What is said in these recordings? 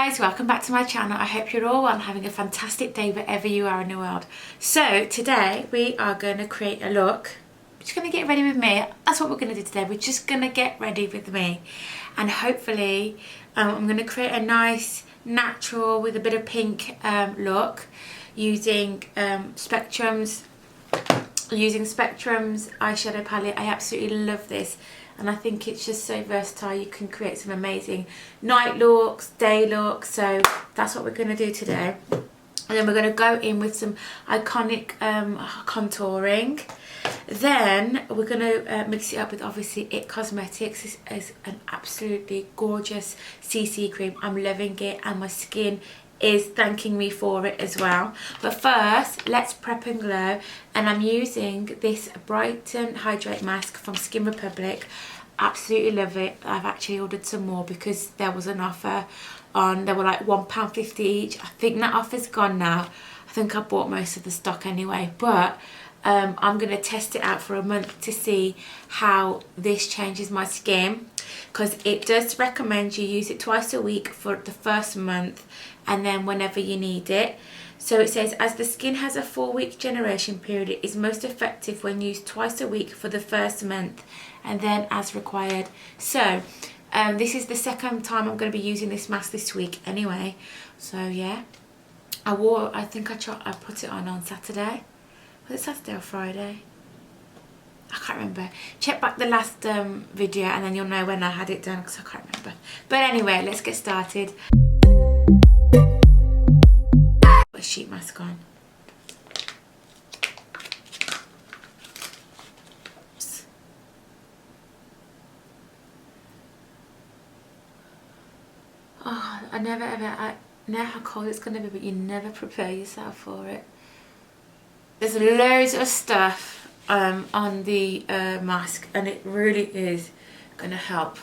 guys, welcome back to my channel. I hope you're all well and having a fantastic day wherever you are in the world. So today we are going to create a look. We're just going to get ready with me. That's what we're going to do today. We're just going to get ready with me, and hopefully I'm going to create a nice natural with a bit of pink look using Spectrum's eyeshadow palette. I absolutely love this. And I think it's just so versatile. You can create some amazing night looks, day looks. So that's what we're going to do today. And then we're going to go in with some iconic contouring. Then we're going to mix it up with obviously IT Cosmetics. This is an absolutely gorgeous CC cream. I'm loving it, and my skin is thanking me for it as well. But first, let's prep and glow. And I'm using this Brighten Hydrate Mask from Skin Republic. Absolutely love it. I've actually ordered some more because there was an offer on, they were like £1.50 each. I think that offer's gone now. I think I bought most of the stock anyway, but I'm going to test it out for a month to see how this changes my skin, because it does recommend you use it twice a week for the first month and then whenever you need it. So it says, as the skin has a 4-week generation period, it is most effective when used twice a week for the first month and then as required. So this is the second time I'm going to be using this mask this week anyway. So yeah, I think I put it on Saturday. Was it Saturday or Friday? I can't remember. Check back the last video and then you'll know when I had it done, because I can't remember. But anyway, let's get started. Put a sheet mask on. Oh, I know how cold it's going to be, but you never prepare yourself for it. There's loads of stuff on the mask, and it really is going to help.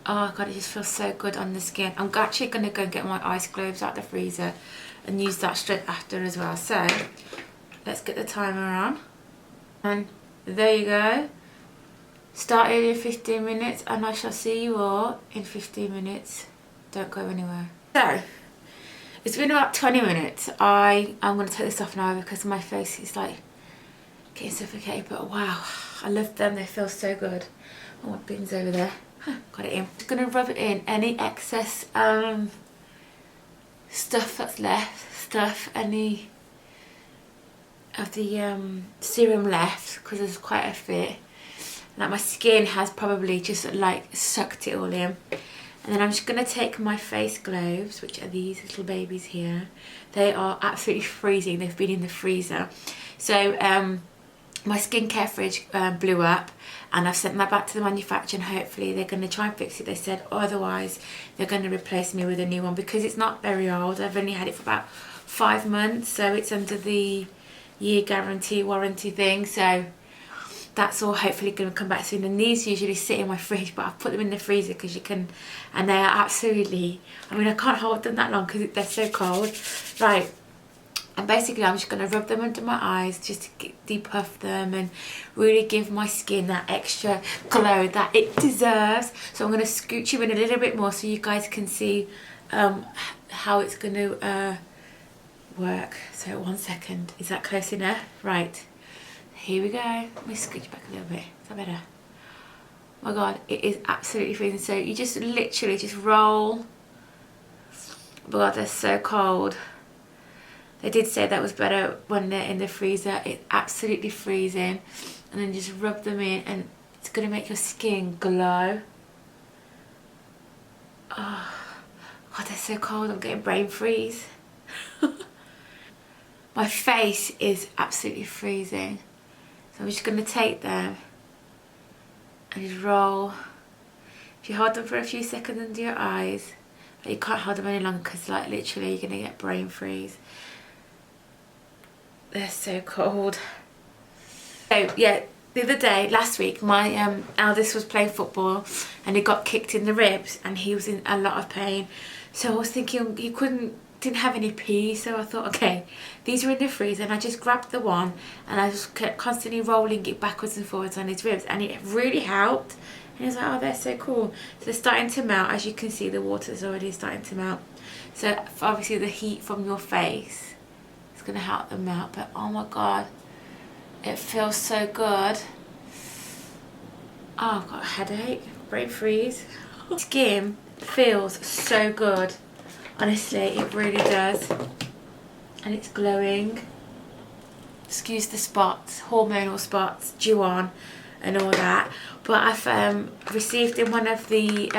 Oh god, it just feels so good on the skin. I'm actually going to go and get my ice globes out the freezer and use that straight after as well. So let's get the timer on, and there you go. Started in 15 minutes, and I shall see you all in 15 minutes. Don't go anywhere. So it's been about 20 minutes. I'm going to take this off now because my face is like getting suffocated, but wow, I love them. They feel so good. Oh, my bin's over there. Got it in. Just going to rub it in. Any excess stuff that's left, any of the serum left, because there's quite a bit. Like my skin has probably just like sucked it all in. And then I'm just going to take my face globes, which are these little babies here. They are absolutely freezing. They've been in the freezer. So my skincare fridge blew up, and I've sent that back to the manufacturer, and hopefully they're going to try and fix it. They said otherwise they're going to replace me with a new one, because it's not very old. I've only had it for about 5 months, so it's under the year guarantee warranty thing. So that's all hopefully going to come back soon. And these usually sit in my fridge, but I've put them in the freezer because you can, and they are absolutely, I mean, I can't hold them that long because they're so cold. Right, and basically I'm just going to rub them under my eyes just to depuff them and really give my skin that extra glow that it deserves. So I'm going to scooch you in a little bit more so you guys can see how it's going to work. So 1 second, is that close enough? Right. Here we go. Let me scooch back a little bit. Is that better? Oh my god, it is absolutely freezing. So you just literally just roll. Oh god, they're so cold. They did say that was better when they're in the freezer. It's absolutely freezing. And then just rub them in, and it's going to make your skin glow. Oh god, they're so cold. I'm getting brain freeze. My face is absolutely freezing. So I'm just going to take them and just roll. If you hold them for a few seconds under your eyes, but you can't hold them any longer because like literally you're going to get brain freeze. They're so cold. So yeah, the other day, last week, my eldest was playing football and he got kicked in the ribs and he was in a lot of pain. So I was thinking he didn't have any pee, so I thought, okay, these are in the freezer, and I just grabbed the one and I just kept constantly rolling it backwards and forwards on his ribs, and it really helped. And it's like, oh, they're so cool. So they're starting to melt. As you can see, the water is already starting to melt. So obviously the heat from your face is going to help them melt. But oh my god, it feels so good. Oh, I've got a headache, brain freeze. Skin feels so good. Honestly, it really does. And it's glowing. Excuse the spots, hormonal spots, due on and all that. But I've received in one of the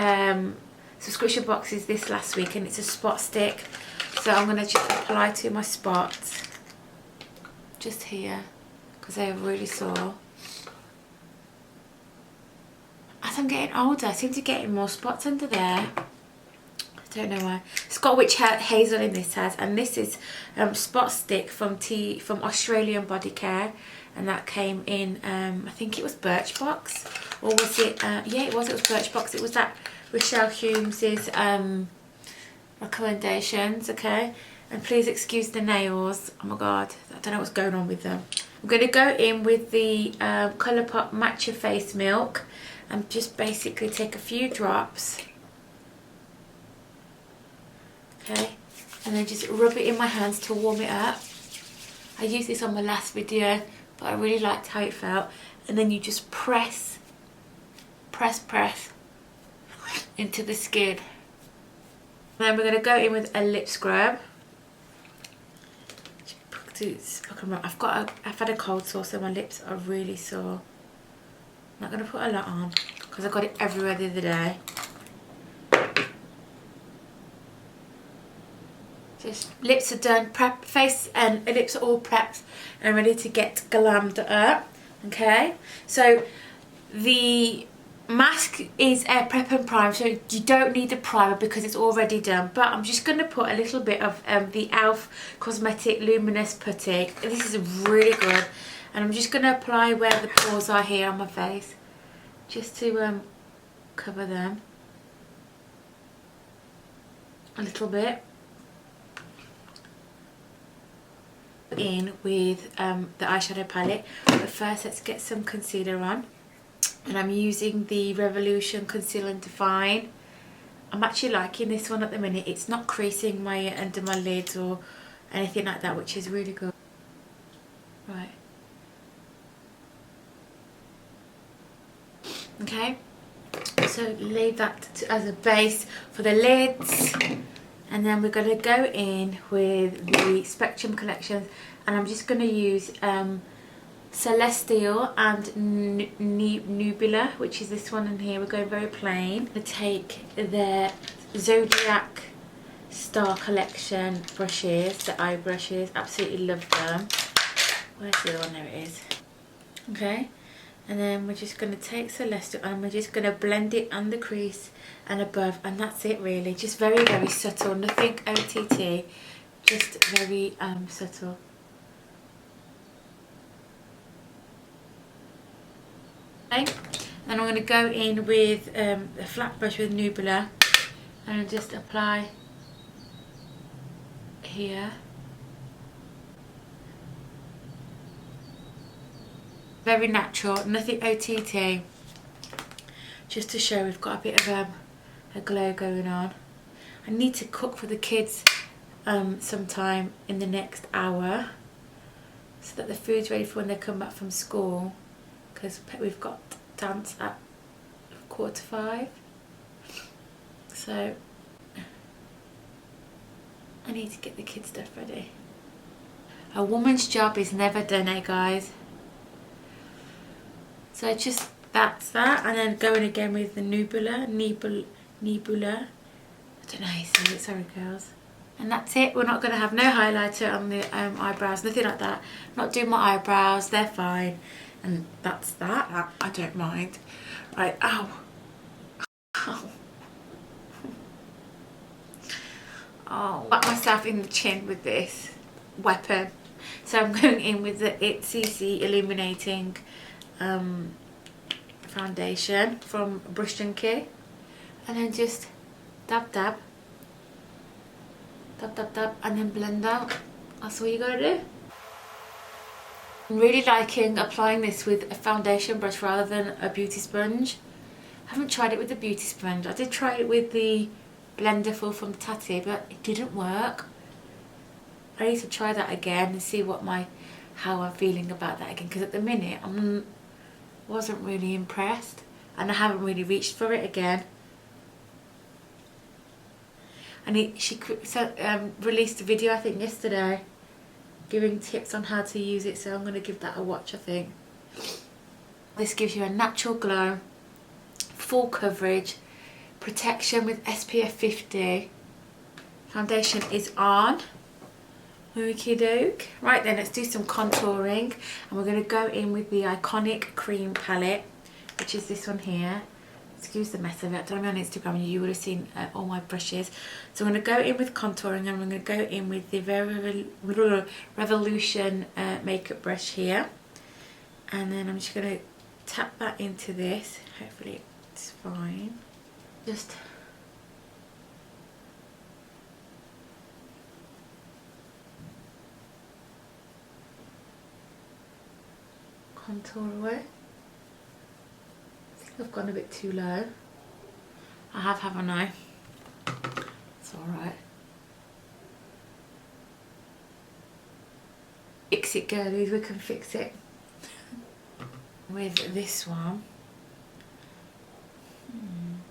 subscription boxes this last week, and it's a spot stick. So I'm going to just apply to my spots. Just here, because they are really sore. As I'm getting older, I seem to be getting more spots under there. I don't know why. It's got witch hazel in this has, and this is spot stick from Australian Body Care, and that came in I think it was Birchbox, or was it yeah, it was Birchbox. It was that Rochelle Humes' recommendations. Okay, and please excuse the nails. Oh my god, I don't know what's going on with them. I'm going to go in with the Colourpop Matcha Face Milk and just basically take a few drops. Okay, and then just rub it in my hands to warm it up. I used this on my last video, but I really liked how it felt. And then you just press into the skin. And then we're going to go in with a lip scrub. I've had a cold sore, so my lips are really sore. I'm not going to put a lot on because I got it everywhere the other day. Just lips are done, prep, face and lips are all prepped and ready to get glammed up. Okay, so the mask is a prep and prime, so you don't need a primer because it's already done. But I'm just going to put a little bit of the e.l.f. Cosmetic Luminous Putty. This is really good, and I'm just going to apply where the pores are here on my face, just to cover them a little bit. In with the eyeshadow palette, but first let's get some concealer on, and I'm using the Revolution Conceal and Define. I'm actually liking this one at the minute. It's not creasing my under my lids or anything like that, which is really good. Right, okay, so leave that as a base for the lids. And then we're going to go in with the Spectrum collections, and I'm just going to use Celestial and Nubula, which is this one in here. We're going very plain. I'm going to take the Zodiac Star Collection brushes, the eye brushes. Absolutely love them. Where's the other one? There it is. Okay. And then we're just going to take Celestial and we're just going to blend it on the crease and above, and that's it really. Just very, very subtle, nothing OTT, just very subtle. Okay, then I'm going to go in with a flat brush with Nubula and just apply here. Very natural, nothing OTT, just to show we've got a bit of a glow going on. I need to cook for the kids sometime in the next hour so that the food's ready for when they come back from school, because we've got dance at 4:45. So I need to get the kids' stuff ready. A woman's job is never done, eh guys? So just that's that, and then going again with the Nebula. I don't know how you say it, sorry girls. And that's it. We're not going to have no highlighter on the eyebrows, nothing like that. Not doing my eyebrows, they're fine. And that's that. I don't mind. Right, ow. Ow. Oh, whack myself in the chin with this weapon. So I'm going in with the CC Illuminating foundation from Brush and Key, and then just dab dab dab dab dab, and then blend out. That's all you gotta do. I'm really liking applying this with a foundation brush rather than a beauty sponge. haven't tried it with the beauty sponge. I did try it with the blender full from Tati, but it didn't work. I need to try that again and see how I'm feeling about that again, because at the minute I wasn't really impressed and I haven't really reached for it again. And she released a video, I think yesterday, giving tips on how to use it, so I'm going to give that a watch, I think. This gives you a natural glow, full coverage, protection with SPF 50. Foundation is on. Okie doke. Right then, let's do some contouring, and we're going to go in with the Iconic Cream palette, which is this one here. Excuse the mess of it. Don't be on Instagram, you would have seen all my brushes. So I'm going to go in with contouring, and I'm going to go in with the Revolution makeup brush here, and then I'm just going to tap that into this. Hopefully it's fine. Just contour away. I think I've gone a bit too low. I have, haven't I? It's alright. Fix it, girlies, we can fix it. With this one.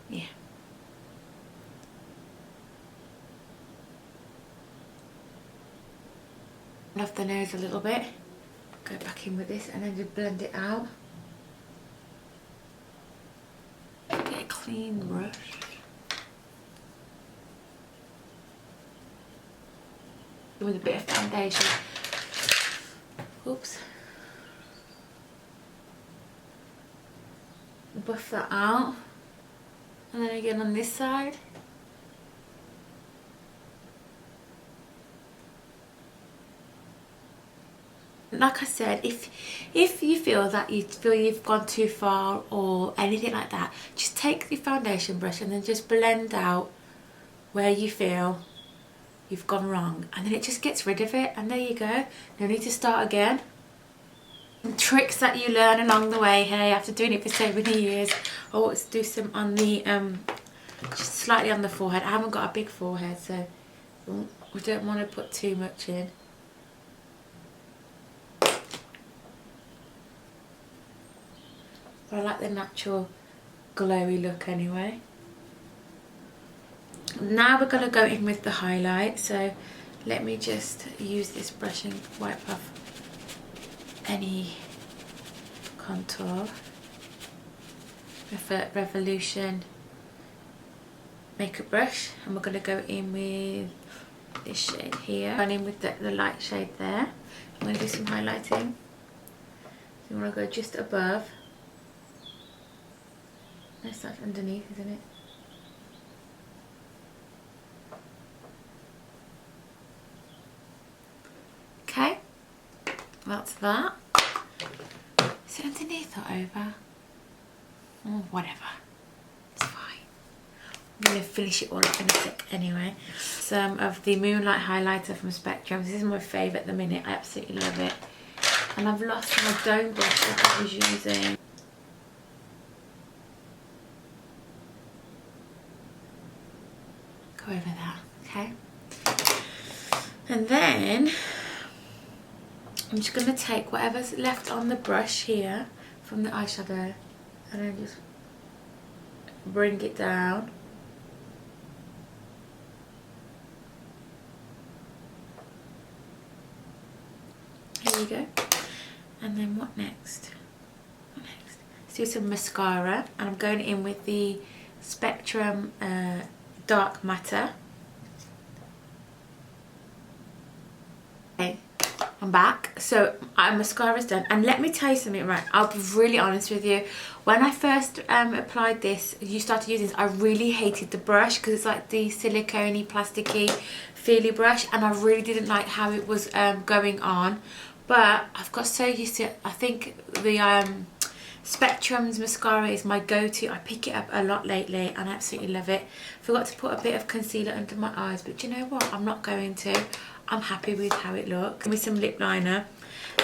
Yeah. Love the nose a little bit. Go back in with this and then just blend it out. Get a clean brush. With a bit of foundation. Oops. Buff that out. And then again on this side. Like I said, if you feel that you've gone too far or anything like that, just take the foundation brush and then just blend out where you feel you've gone wrong, and then it just gets rid of it, and there you go. No need to start again. And tricks that you learn along the way, hey, after doing it for so many years. Oh, let's do some on the just slightly on the forehead. I haven't got a big forehead, so we don't want to put too much in. But I like the natural glowy look anyway. Now we're going to go in with the highlight, so let me just use this brush and wipe off any contour with a Revolution makeup brush, and we're going to go in with this shade here. Going in with the light shade there. I'm going to do some highlighting. You want to go just above. No, that's underneath, isn't it? Okay, that's that. Is it underneath or over? Oh, whatever. It's fine. I'm going to finish it all up in a sec anyway. Some of the Moonlight Highlighter from Spectrum. This is my favourite at the minute. I absolutely love it. And I've lost my dome brush that I was using. Go over that, okay? And then I'm just going to take whatever's left on the brush here from the eyeshadow and then just bring it down. Here we go. And then what next? What next? Let's do some mascara, and I'm going in with the Spectrum Dark Matter. Okay, I'm back. So my mascara's done, and let me tell you something, right? I'll be really honest with you. When I first applied this, you started using this, I really hated the brush because it's like the silicone-y, plasticky, feely brush, and I really didn't like how it was going on. But I've got so used to it. I think the Spectrum's mascara is my go-to. I pick it up a lot lately and I absolutely love it. Forgot to put a bit of concealer under my eyes, but do you know what? I'm not going to. I'm happy with how it looks. With some lip liner,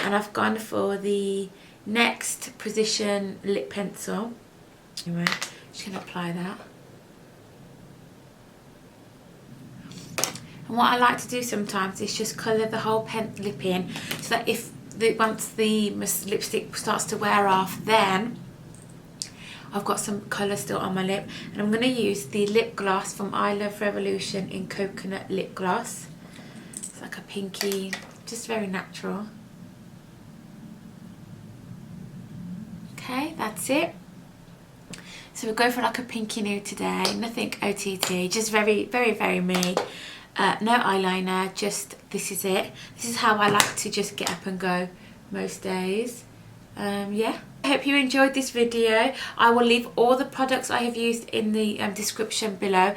and I've gone for the Next Precision lip pencil. Anyway, Just going to apply that. And what I like to do sometimes is just colour the whole lip in, so that once the lipstick starts to wear off, then I've got some colour still on my lip. And I'm going to use the lip gloss from I Love Revolution in Coconut Lip Gloss. It's like a pinky, just very natural. Okay, that's it. So we'll go for like a pinky nude today, nothing OTT, just very, very, very me. No eyeliner, just this is it. This is how I like to just get up and go most days. Yeah. I hope you enjoyed this video. I will leave all the products I have used in the description below.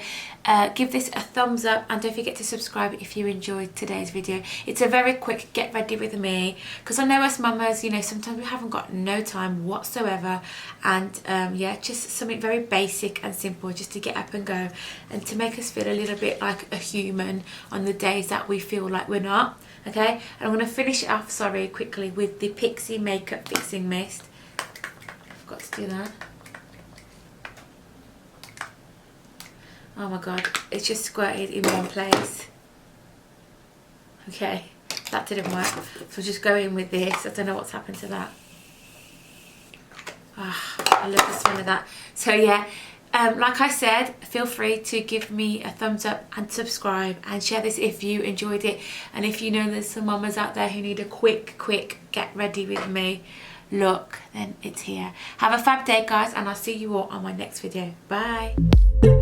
Give this a thumbs up and don't forget to subscribe if you enjoyed today's video. It's a very quick get ready with me, because I know us mamas, you know, sometimes we haven't got no time whatsoever, and yeah, just something very basic and simple just to get up and go and to make us feel a little bit like a human on the days that we feel like we're not. Okay, and I'm going to finish it off, sorry, quickly with the Pixie Makeup Fixing Mist. Got to do that. Oh my god, it's just squirted in one place. Okay, that didn't work, so I'll just go in with this. I don't know what's happened to that. I love the smell of that. So yeah, like I said, feel free to give me a thumbs up and subscribe and share this if you enjoyed it, and if you know there's some mamas out there who need a quick get ready with me look, then it's here. Have a fab day guys, and I'll see you all on my next video. Bye.